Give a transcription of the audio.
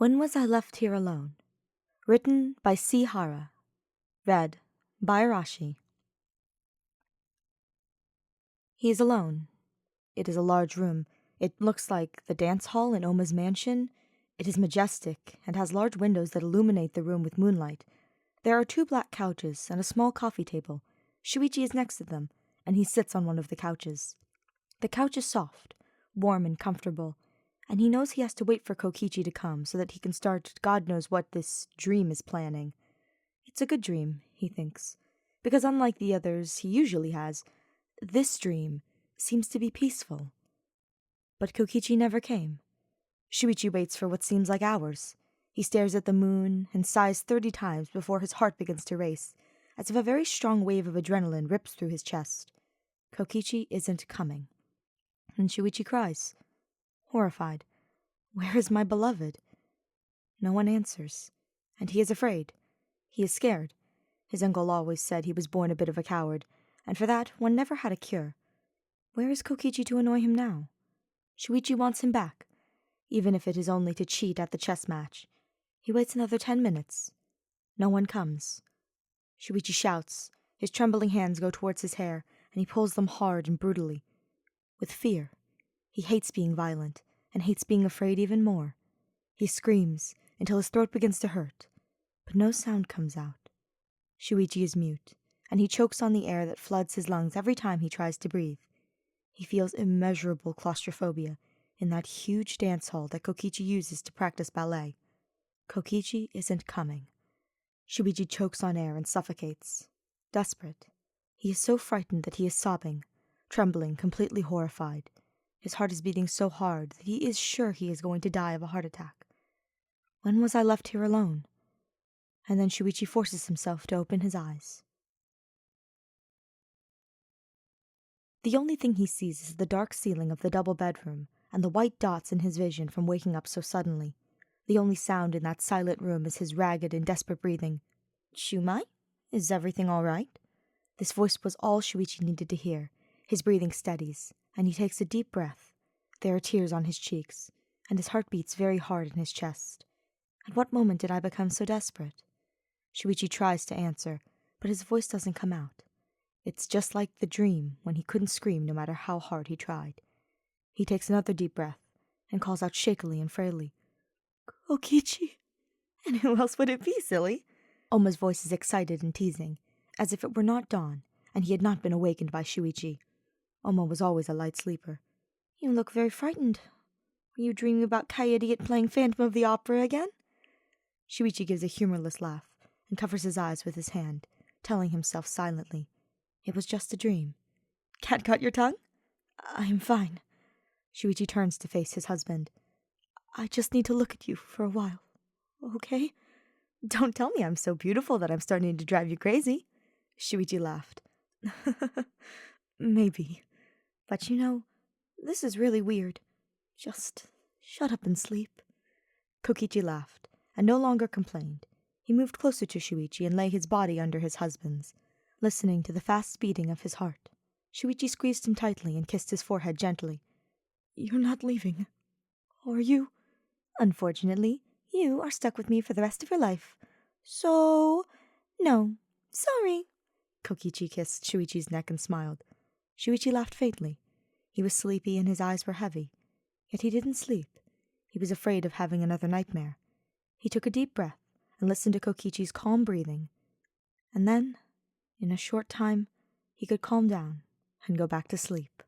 When Was I Left Here Alone? Written by C. Hara. Read by Arashi. He is alone. It is a large room. It looks like the dance hall in Oma's mansion. It is majestic and has large windows that illuminate the room with moonlight. There are 2 black couches and a small coffee table. Shuichi is next to them, and he sits on one of the couches. The couch is soft, warm and comfortable, and he knows he has to wait for Kokichi to come so that he can start God knows what this dream is planning. It's a good dream, he thinks, because unlike the others he usually has, this dream seems to be peaceful. But Kokichi never came. Shuichi waits for what seems like hours. He stares at the moon and sighs 30 times before his heart begins to race, as if a very strong wave of adrenaline rips through his chest. Kokichi isn't coming. And Shuichi cries, horrified. Where is my beloved? No one answers, and he is afraid. He is scared. His uncle always said he was born a bit of a coward, and for that one never had a cure. Where is Kokichi to annoy him now? Shuichi wants him back, even if it is only to cheat at the chess match. He waits another 10 minutes. No one comes. Shuichi shouts. His trembling hands go towards his hair, and he pulls them hard and brutally. With fear. He hates being violent, and hates being afraid even more. He screams until his throat begins to hurt, but no sound comes out. Shuichi is mute, and he chokes on the air that floods his lungs every time he tries to breathe. He feels immeasurable claustrophobia in that huge dance hall that Kokichi uses to practice ballet. Kokichi isn't coming. Shuichi chokes on air and suffocates. Desperate. He is so frightened that he is sobbing, trembling, completely horrified. His heart is beating so hard that he is sure he is going to die of a heart attack. When was I left here alone? And then Shuichi forces himself to open his eyes. The only thing he sees is the dark ceiling of the double bedroom and the white dots in his vision from waking up so suddenly. The only sound in that silent room is his ragged and desperate breathing. Shumai? Is everything all right? This voice was all Shuichi needed to hear. His breathing steadies, and he takes a deep breath. There are tears on his cheeks, and his heart beats very hard in his chest. At what moment did I become so desperate? Shuichi tries to answer, but his voice doesn't come out. It's just like the dream when he couldn't scream no matter how hard he tried. He takes another deep breath and calls out shakily and frailly, Kokichi. And who else would it be, silly? Oma's voice is excited and teasing, as if it were not dawn, and he had not been awakened by Shuichi. Oma was always a light sleeper. You look very frightened. Were you dreaming about Coyote playing Phantom of the Opera again? Shuichi gives a humorless laugh and covers his eyes with his hand, telling himself silently, it was just a dream. Cat got your tongue? I am fine. Shuichi turns to face his husband. I just need to look at you for a while, okay? Don't tell me I'm so beautiful that I'm starting to drive you crazy. Shuichi laughed. Maybe. But you know, this is really weird. Just shut up and sleep. Kokichi laughed, and no longer complained. He moved closer to Shuichi and lay his body under his husband's, listening to the fast beating of his heart. Shuichi squeezed him tightly and kissed his forehead gently. You're not leaving, are you? Unfortunately, you are stuck with me for the rest of your life. So, no, sorry. Kokichi kissed Shuichi's neck and smiled. Shuichi laughed faintly. He was sleepy and his eyes were heavy. Yet he didn't sleep. He was afraid of having another nightmare. He took a deep breath and listened to Kokichi's calm breathing. And then, in a short time, he could calm down and go back to sleep.